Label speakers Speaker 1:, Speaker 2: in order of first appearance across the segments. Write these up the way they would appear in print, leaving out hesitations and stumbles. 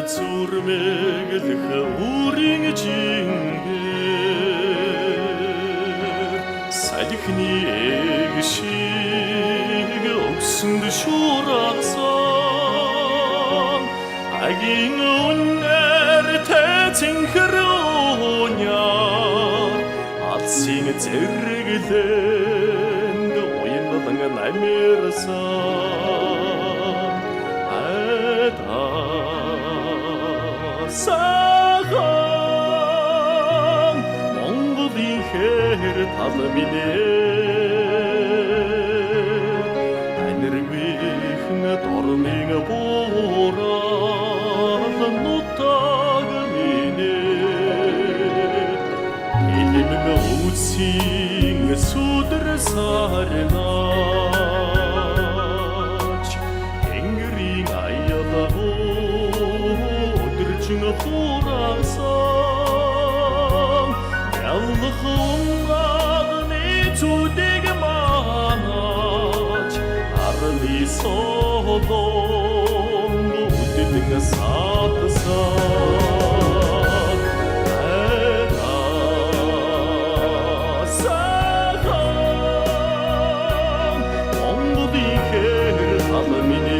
Speaker 1: зүрмэглэх үрийн жингээр салхины эгшиг өгсөнд шуурсан агийн үнээр тэцэнхрүүняар алсын зэрэглэнд уяндан намирсан сахан Монголын хэр тал минь анирвихэн дормын буурал нутаг минь илмэн үсийн сүдэр сарнаач тэнгэрийн аялагаа хурасан яллах умганы зүдэг манаач арны солон үддэг саатсан сахан Монголын хэр тал минь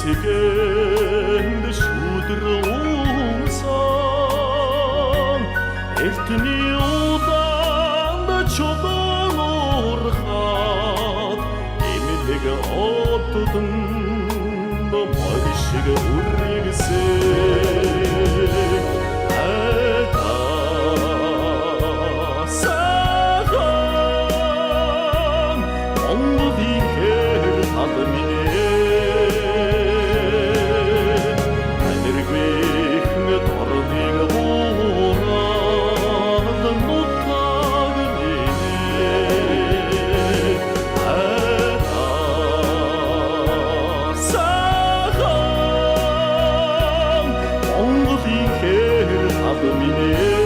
Speaker 1: цэцгэнд шүдэр унсан эртний удаанд чулуун урхаад эмэлэг оддон моришиг үргэлсэн сахан Монголын хэр тал минь Monголын хэр тал минь